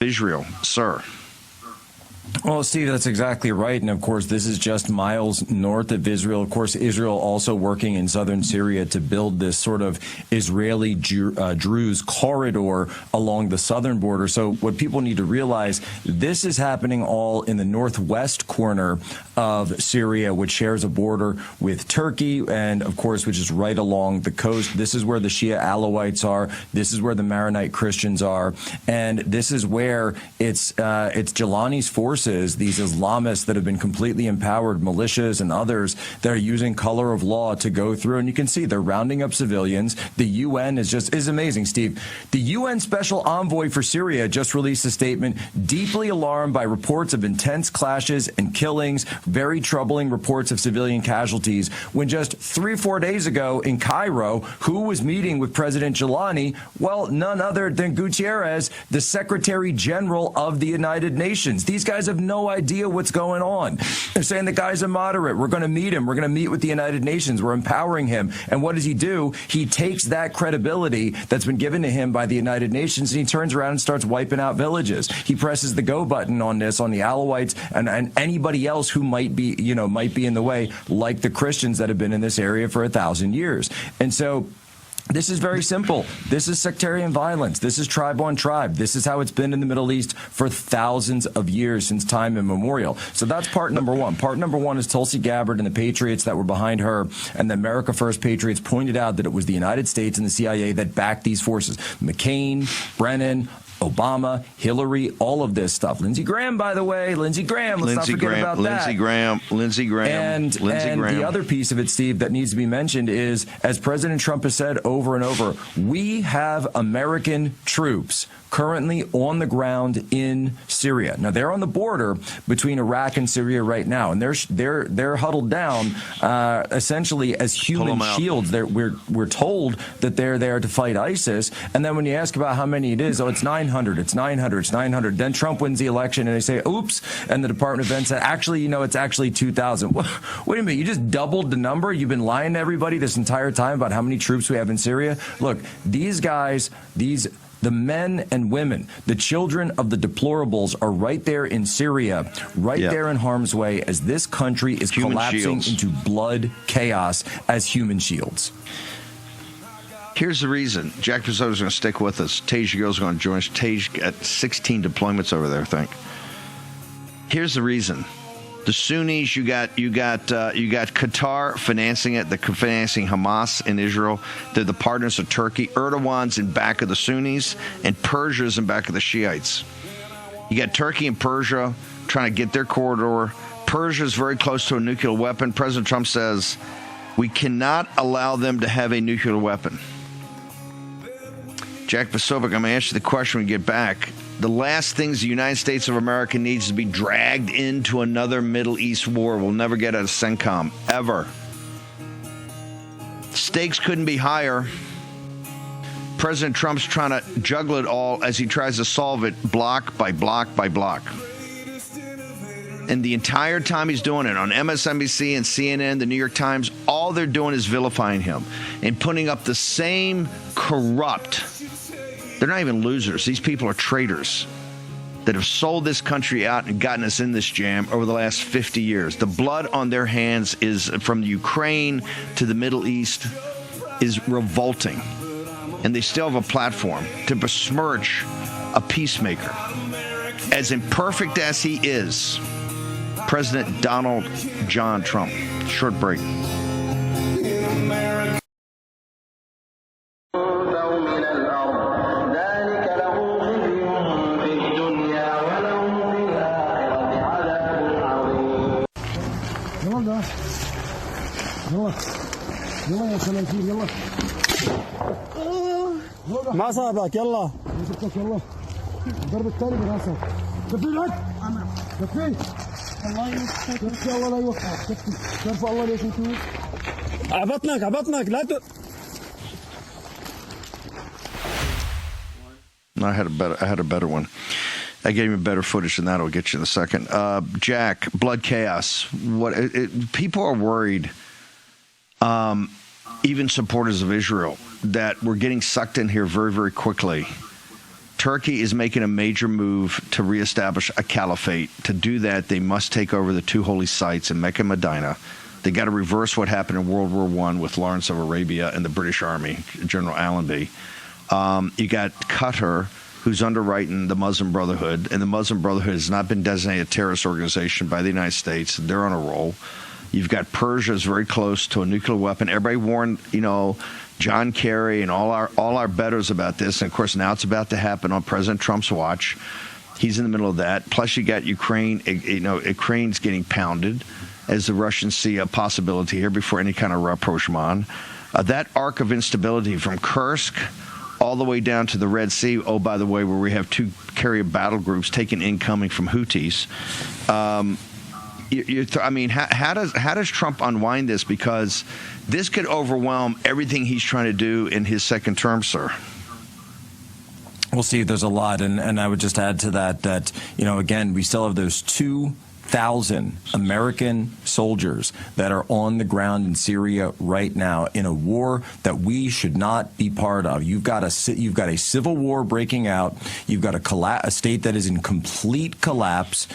Israel, sir. Well, Steve, that's exactly right. And of course, this is just miles north of Israel. Of course, Israel also working in southern Syria to build this sort of Israeli Druze corridor along the southern border. So what people need to realize, this is happening all in the northwest corner of Syria, which shares a border with Turkey and, of course, which is right along the coast. This is where the Shia Alawites are. This is where the Maronite Christians are. And this is where it's Jelani's forces, these Islamists that have been completely empowered, militias and others that are using color of law to go through. And you can see they're rounding up civilians. The UN is amazing, Steve. The UN Special Envoy for Syria just released a statement, deeply alarmed by reports of intense clashes and killings, very troubling reports of civilian casualties, when just 3 or 4 days ago in Cairo, who was meeting with President Jelani? Well, none other than Guterres, the Secretary General of the United Nations. These guys have no idea what's going on. They're saying the guy's a moderate. We're going to meet him. We're going to meet with the United Nations. We're empowering him. And what does he do? He takes that credibility that's been given to him by the United Nations and he turns around and starts wiping out villages. He presses the go button on this, on the Alawites and anybody else who might be in the way, like the Christians that have been in this area for 1,000 years. And so this is very simple. This is sectarian violence. This is tribe on tribe. This is how it's been in the Middle East for thousands of years, since time immemorial. So that's part number one. Part number one is Tulsi Gabbard and the patriots that were behind her, and the America First patriots pointed out that it was the United States and the CIA that backed these forces. McCain, Brennan, Obama, Hillary, all of this stuff. Lindsey Graham, by the way, Lindsey Graham. Let's not forget about that. Lindsey Graham. The other piece of it, Steve, that needs to be mentioned is, as President Trump has said over and over, we have American troops currently on the ground in Syria. Now, they're on the border between Iraq and Syria right now, and they're huddled down essentially as human shields. We're told that they're there to fight ISIS, and then when you ask about how many it is, it's 900, it's 900, it's 900. Then Trump wins the election, and they say, oops, and the Department of Defense said, actually, it's actually 2,000. Wait a minute, you just doubled the number? You've been lying to everybody this entire time about how many troops we have in Syria? Look, these guys, the men and women, the children of the deplorables are right there in Syria, there in harm's way as this country is human collapsing shields into blood chaos as human shields. Here's the reason. Jack Pizzoto's going to stick with us. Tej Girl's going to join us. Tej got 16 deployments over there, I think. Here's the reason. The Sunnis, you got Qatar financing it, financing Hamas in Israel. They're the partners of Turkey. Erdogan's in back of the Sunnis, and Persia's in back of the Shiites. You got Turkey and Persia trying to get their corridor. Persia's very close to a nuclear weapon. President Trump says we cannot allow them to have a nuclear weapon. Jack Posobiec, I'm going to ask you the question when we get back. The last things the United States of America needs to be dragged into another Middle East war. We'll never get out of CENTCOM, ever. Stakes couldn't be higher. President Trump's trying to juggle it all as he tries to solve it block by block by block. And the entire time he's doing it on MSNBC and CNN, the New York Times, all they're doing is vilifying him and putting up the same corrupt. They're not even losers. These people are traitors that have sold this country out and gotten us in this jam over the last 50 years. The blood on their hands is from Ukraine to the Middle East is revolting. And they still have a platform to besmirch a peacemaker. As imperfect as he is, President Donald John Trump. Short break. يلا يا خلاصين يلا ما صابك يلا يلا الضرب الثاني براسك كفي لك كفي الله يوفقك كفي الله لا يوفقك كفي ترفع الله ليش انتو عبطنك لا I had a better one. I gave you better footage than that. I'll get you in a second. Jack, blood chaos. People are worried. Even supporters of Israel, that we're getting sucked in here very, very quickly Turkey is making a major move to reestablish a caliphate. To do that, they must take over the two holy sites in Mecca and Medina. They got to reverse what happened in World War I with Lawrence of Arabia and the British Army, General Allenby. You got Qatar, who's underwriting the Muslim Brotherhood, and the Muslim Brotherhood has not been designated a terrorist organization by the United States. They're on a roll. You've got Persia is very close to a nuclear weapon. Everybody warned, John Kerry and all our betters about this, and of course now it's about to happen on President Trump's watch. He's in the middle of that. Plus you got Ukraine. Ukraine's getting pounded as the Russians see a possibility here before any kind of rapprochement. That arc of instability from Kursk all the way down to the Red Sea, oh, by the way, where we have two carrier battle groups taking incoming from Houthis. How does Trump unwind this? Because this could overwhelm everything he's trying to do in his second term, sir. We'll see. There's a lot. And I would just add to that, again, we still have those 2,000 American soldiers that are on the ground in Syria right now in a war that we should not be part of. You've got a civil war breaking out. You've got a state that is in complete collapse.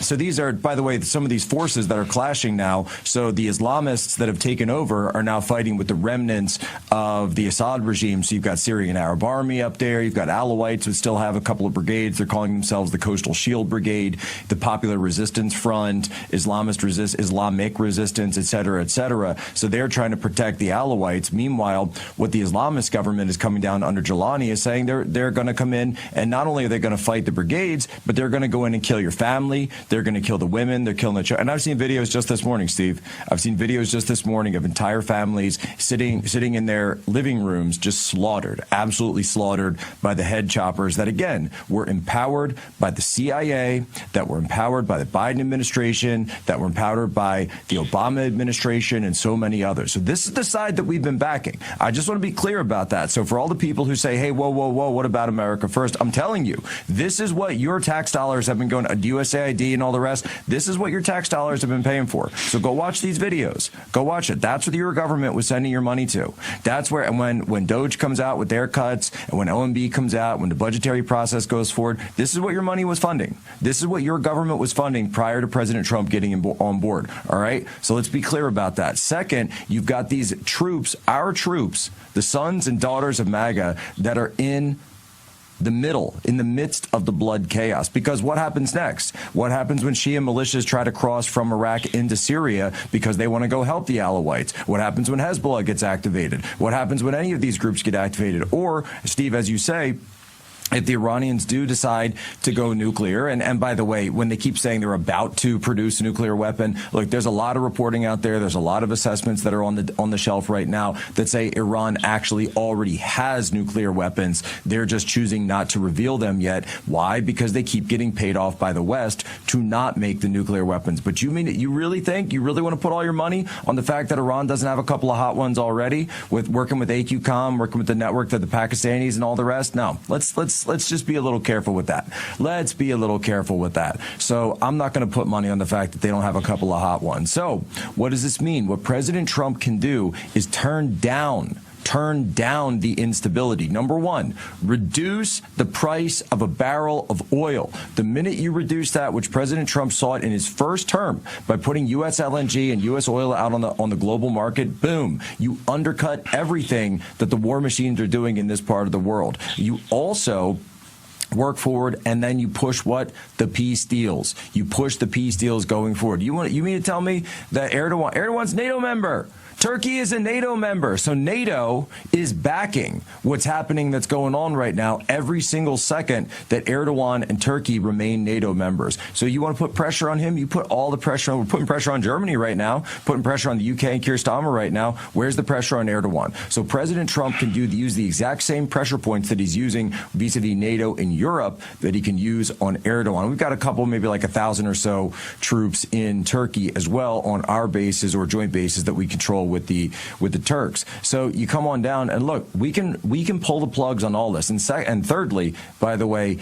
So these are, by the way, some of these forces that are clashing now. So the Islamists that have taken over are now fighting with the remnants of the Assad regime. So you've got Syrian Arab Army up there. You've got Alawites who still have a couple of brigades. They're calling themselves the Coastal Shield Brigade, the Popular Resistance Front, Islamic resistance, et cetera, et cetera. So they're trying to protect the Alawites. Meanwhile, what the Islamist government is coming down under Jelani is saying they're going to come in, and not only are they going to fight the brigades, but they're going to go in and kill your family. They're going to kill the women. They're killing the children. And I've seen videos just this morning, Steve. I've seen videos just this morning of entire families sitting in their living rooms, just slaughtered, absolutely slaughtered by the head choppers that, again, were empowered by the CIA, that were empowered by the Biden administration, that were empowered by the Obama administration, and so many others. So this is the side that we've been backing. I just want to be clear about that. So for all the people who say, hey, whoa, what about America first? I'm telling you, this is what your tax dollars have been going to USAID and all the rest. This is what your tax dollars have been paying for. So go watch these videos. Go watch it. That's what your government was sending your money to. That's where, and when Doge comes out with their cuts, and when OMB comes out, when the budgetary process goes forward, this is what your money was funding. This is what your government was funding prior to President Trump getting on board. All right? So let's be clear about that. Second, you've got these troops, our troops, the sons and daughters of MAGA, that are in the midst of the blood chaos. Because what happens next? What happens when Shia militias try to cross from Iraq into Syria because they want to go help the Alawites? What happens when Hezbollah gets activated? What happens when any of these groups get activated? Or, Steve, as you say, if the Iranians do decide to go nuclear, and by the way, when they keep saying they're about to produce a nuclear weapon, look, there's a lot of reporting out there. There's a lot of assessments that are on the shelf right now that say Iran actually already has nuclear weapons. They're just choosing not to reveal them yet. Why? Because they keep getting paid off by the West to not make the nuclear weapons. But you really want to put all your money on the fact that Iran doesn't have a couple of hot ones already, with working with AQCOM, working with the network that the Pakistanis and all the rest? No, let's just be a little careful with that. Let's be a little careful with that. So I'm not going to put money on the fact that they don't have a couple of hot ones. So what does this mean? What President Trump can do is turn down the instability. Number one, reduce the price of a barrel of oil. The minute you reduce that, which President Trump sought in his first term by putting U.S. LNG and U.S. oil out on the global market, boom, you undercut everything that the war machines are doing in this part of the world. You also work forward, and then you push what? The peace deals. You push the peace deals going forward. You mean to tell me that Erdogan's NATO member? Turkey is a NATO member, so NATO is backing what's happening that's going on right now every single second that Erdogan and Turkey remain NATO members. So you want to put pressure on him? You put all the pressure on. We're putting pressure on Germany right now, putting pressure on the UK and Keir Starmer right now. Where's the pressure on Erdogan? So President Trump can use the exact same pressure points that he's using vis-a-vis NATO in Europe that he can use on Erdogan. We've got a couple, maybe like 1,000 or so troops in Turkey as well on our bases or joint bases that we control with the Turks. So you come on down and look, we can pull the plugs on all this. And thirdly, by the way,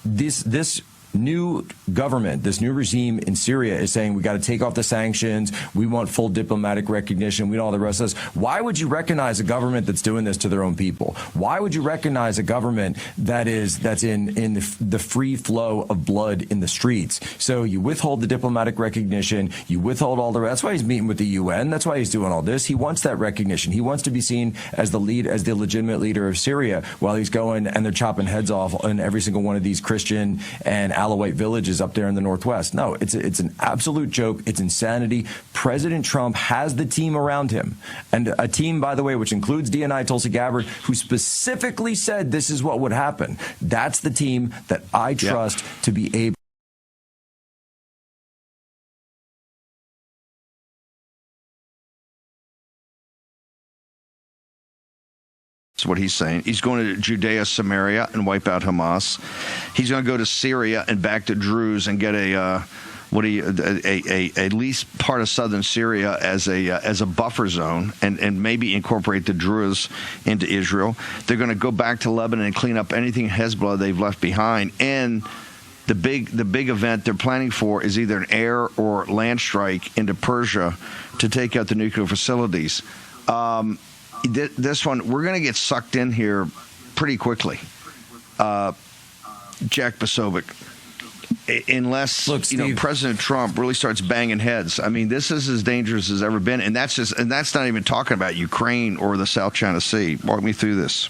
this new government, this new regime in Syria is saying we got to take off the sanctions, we want full diplomatic recognition, we want all the rest of this. Why would you recognize a government that's doing this to their own people? Why would you recognize a government that's in the free flow of blood in the streets? So you withhold the diplomatic recognition, you withhold all the rest. That's why he's meeting with the UN. That's why he's doing all this. He wants that recognition. He wants to be seen as the legitimate leader of Syria, while he's going and they're chopping heads off in every single one of these Christian and Alawite villages up there in the northwest. No, it's an absolute joke. It's insanity. President Trump has the team around him, and a team, by the way, which includes DNI Tulsi Gabbard, who specifically said this is what would happen. That's the team that I trust to be able. That's what he's saying. He's going to Judea, Samaria, and wipe out Hamas. He's going to go to Syria and back to Druze and get at least part of southern Syria as a buffer zone, and maybe incorporate the Druze into Israel. They're going to go back to Lebanon and clean up anything Hezbollah they've left behind. And the big event they're planning for is either an air or land strike into Persia to take out the nuclear facilities. This one, we're going to get sucked in here pretty quickly. Jack Posobiec, unless President Trump really starts banging heads. I mean, this is as dangerous as ever been, and that's not even talking about Ukraine or the South China Sea. Walk me through this.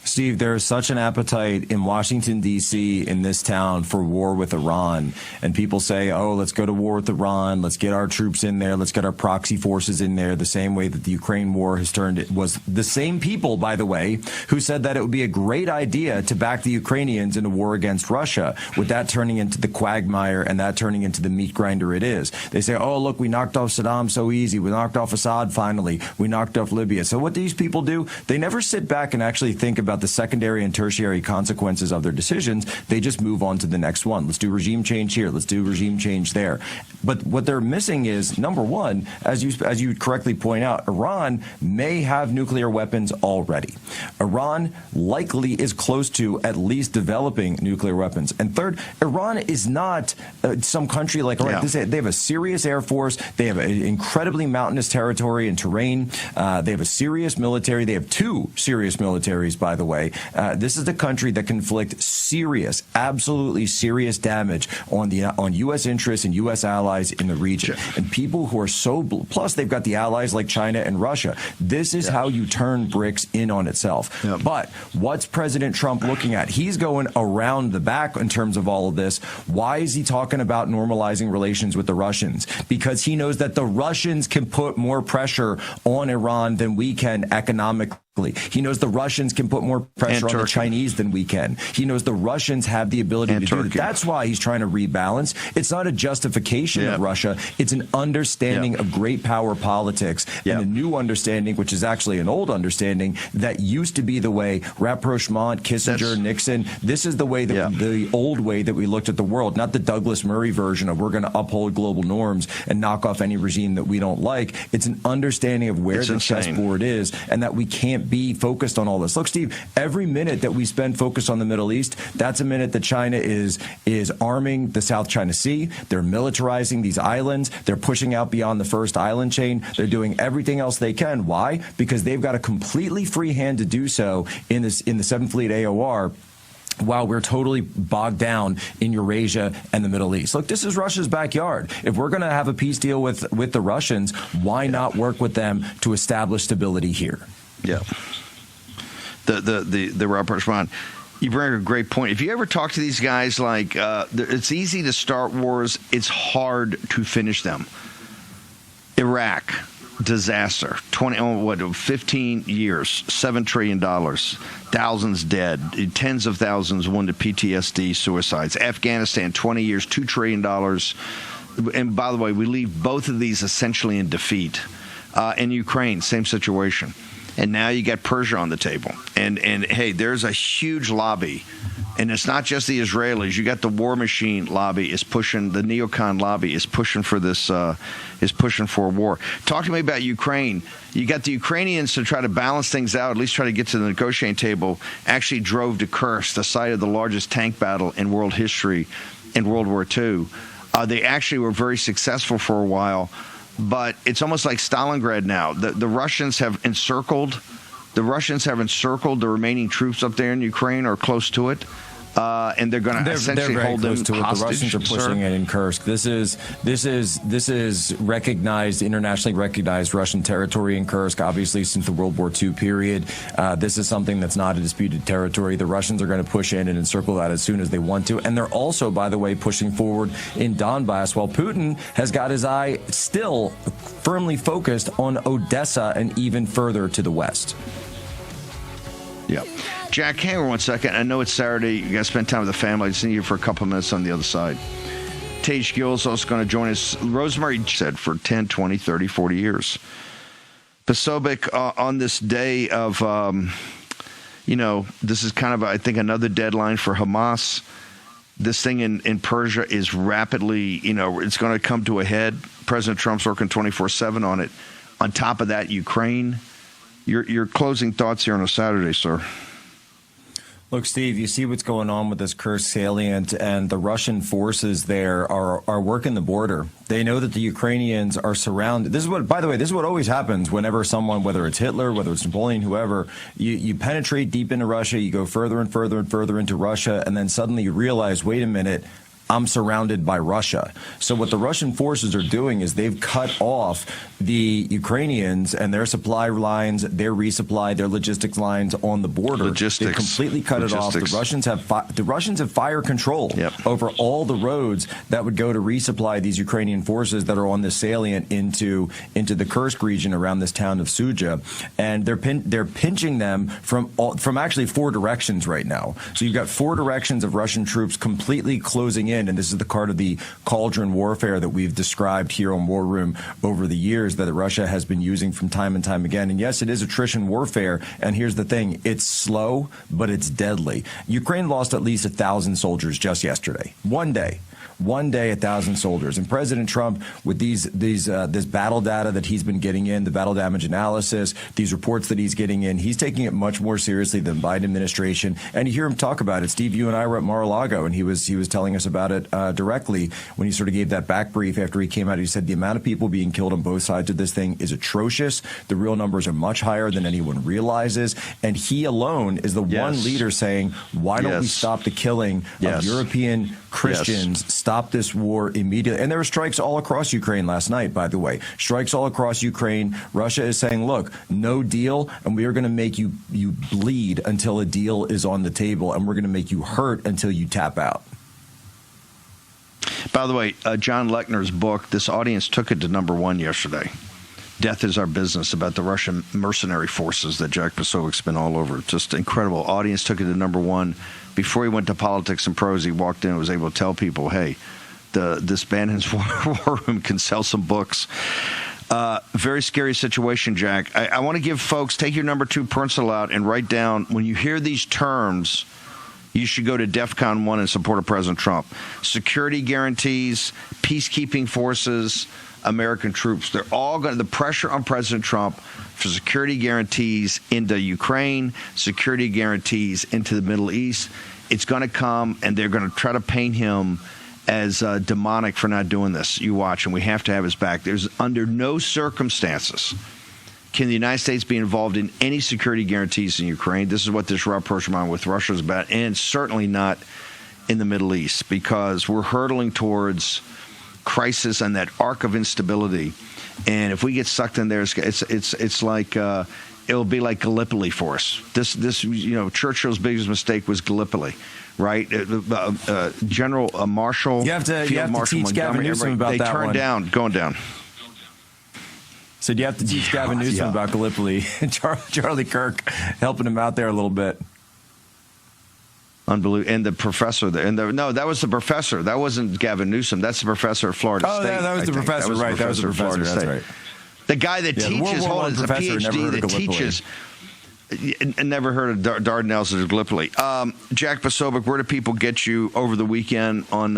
Steve, there is such an appetite in Washington, D.C., in this town for war with Iran. And people say, oh, let's go to war with Iran. Let's get our troops in there. Let's get our proxy forces in there, the same way that the Ukraine war has turned. It was the same people, by the way, who said that it would be a great idea to back the Ukrainians in a war against Russia, with that turning into the quagmire and that turning into the meat grinder it is. They say, oh, look, we knocked off Saddam so easy. We knocked off Assad finally. We knocked off Libya. So what these people do, they never sit back and actually think about the secondary and tertiary consequences of their decisions. They just move on to the next one. Let's do regime change here. Let's do regime change there. But what they're missing is, number one, as you correctly point out, Iran may have nuclear weapons already. Iran likely is close to at least developing nuclear weapons. And third, Iran is not some country like Iraq. They have a serious air force. They have an incredibly mountainous territory and terrain. They have a serious military. They have two serious militaries, by the way. This is a country that can inflict serious, absolutely serious damage on U.S. interests and U.S. allies in the region. And people who are plus they've got the allies like China and Russia. This is how you turn BRICS in on itself. But what's President Trump looking at? He's going around the back in terms of all of this. Why is he talking about normalizing relations with the Russians? Because he knows that the Russians can put more pressure on Iran than we can economically. He knows the Russians can put more pressure on the Chinese than we can. He knows the Russians have the ability to do that. That's why he's trying to rebalance. It's not a justification of Russia. It's an understanding of great power politics and a new understanding, which is actually an old understanding that used to be the way Rapprochement, Kissinger, Nixon. This is the way, the old way that we looked at the world, not the Douglas Murray version of we're going to uphold global norms and knock off any regime that we don't like. It's an understanding of where the chessboard is and that we can't be focused on all this. Look, Steve, every minute that we spend focused on the Middle East, that's a minute that China is arming the South China Sea. They're militarizing these islands. They're pushing out beyond the first island chain. They're doing everything else they can. Why? Because they've got a completely free hand to do so in the 7th Fleet AOR. While we're totally bogged down in Eurasia and the Middle East. Look, this is Russia's backyard. If we're going to have a peace deal with the Russians, why not work with them to establish stability here? Yeah. The rapprochement. You bring a great point. If you ever talk to these guys, like, it's easy to start wars. It's hard to finish them. Iraq, disaster. 15 years, $7 trillion, thousands dead, tens of thousands wounded, PTSD, suicides. Afghanistan, 20 years, $2 trillion. And by the way, we leave both of these essentially in defeat. In Ukraine, same situation. and now you got Persia on the table. And hey, there's a huge lobby. And it's not just the Israelis. You got the War Machine lobby is pushing, the neocon lobby is pushing for this, is pushing for a war. Talk to me about Ukraine. You got the Ukrainians to try to balance things out, at least try to get to the negotiating table, actually drove to Kursk, the site of the largest tank battle in world history in World War II. They actually were very successful for a while, but it's almost like Stalingrad now. The Russians have encircled the remaining troops up there in Ukraine or close to it. And they're going to essentially hold them hostage. The Russians are pushing it in Kursk. This is recognized, internationally recognized Russian territory in Kursk, obviously since the World War II period. This is something that's not a disputed territory. The Russians are going to push in and encircle that as soon as they want to. And they're also, by the way, pushing forward in Donbass, while Putin has got his eye still firmly focused on Odessa and even further to the west. Yeah. Jack, hang on 1 second. I know it's Saturday. You got to spend time with the family. I just need you for a couple of minutes on the other side. Tage Gill is also going to join us. Rosemary said for 10, 20, 30, 40 years. Posobiec, on this day of, this is kind of, I think, another deadline for Hamas. This thing in Persia is rapidly, it's going to come to a head. President Trump's working 24/7 on it. On top of that, Ukraine. Your closing thoughts here on a Saturday, sir. Look, Steve, you see what's going on with this Kursk salient, and the Russian forces there are working the border. They know that the Ukrainians are surrounded. This is what, by the way, this is what always happens whenever someone, whether it's Hitler, whether it's Napoleon, whoever, you penetrate deep into Russia, you go further and further and further into Russia, and then suddenly you realize, wait a minute, I'm surrounded by Russia. So what the Russian forces are doing is they've cut off the Ukrainians and their supply lines, their resupply, their logistics lines on the border. They've completely cut it off. The Russians have fire control over all the roads that would go to resupply these Ukrainian forces that are on this salient into the Kursk region around this town of Suja, and they're pinching them from actually 4 directions right now. So you've got 4 directions of Russian troops completely closing in. And this is the part of the cauldron warfare that we've described here on War Room over the years that Russia has been using from time and time again. And yes, it is attrition warfare. And here's the thing. It's slow, but it's deadly. Ukraine lost at least 1,000 soldiers just yesterday. One day, 1,000 soldiers. And President Trump, with this battle data that he's been getting in, the battle damage analysis, these reports that he's getting in, he's taking it much more seriously than the Biden administration. And you hear him talk about it. Steve, you and I were at Mar-a-Lago, and he was telling us about it directly when he sort of gave that back brief after he came out. He said the amount of people being killed on both sides of this thing is atrocious. The real numbers are much higher than anyone realizes. And he alone is the one leader saying, why don't we stop the killing of European Christians? Stop this war immediately. And there were strikes all across Ukraine last night, by the way. Strikes all across Ukraine. Russia is saying, look, no deal, and we are going to make you bleed until a deal is on the table, and we're going to make you hurt until you tap out. By the way, John Lechner's book, this audience took it to #1 yesterday. Death is Our Business, about the Russian mercenary forces that Jack Posobiec's been all over. Just incredible. Audience took it to #1. Before he went to Politics and Prose, he walked in and was able to tell people, hey, this Bannon's War Room can sell some books. Very scary situation, Jack. I want to give folks, take your #2 pencil out and write down, when you hear these terms, you should go to DEFCON 1 and support President Trump. Security guarantees, peacekeeping forces, American troops. They're all going to, the pressure on President Trump for security guarantees into Ukraine, security guarantees into the Middle East. It's going to come, and they're going to try to paint him as demonic for not doing this. You watch, and we have to have his back. There's under no circumstances can the United States be involved in any security guarantees in Ukraine. This is what this rapprochement with Russia is about, and certainly not in the Middle East, because we're hurtling towards crisis and that arc of instability. And if we get sucked in there, it's like it'll be like Gallipoli for us. This Churchill's biggest mistake was Gallipoli, right? General Marshall, you have to teach Gavin Newsom about that one. They turned down going down. So you have to teach Gavin Newsom about Gallipoli, and Charlie Kirk helping him out there a little bit. Unbelievable. And the professor there. No, that was the professor. That wasn't Gavin Newsom. That's the professor at Florida State. That was the professor. Right. That was the professor. That's right. The guy that Yeah, the World teaches, War hold I on, it's a professor never PhD heard of that Gallipoli. teaches. And never heard of Dardanelles or Gallipoli. Jack Posobiec, where do people get you over the weekend on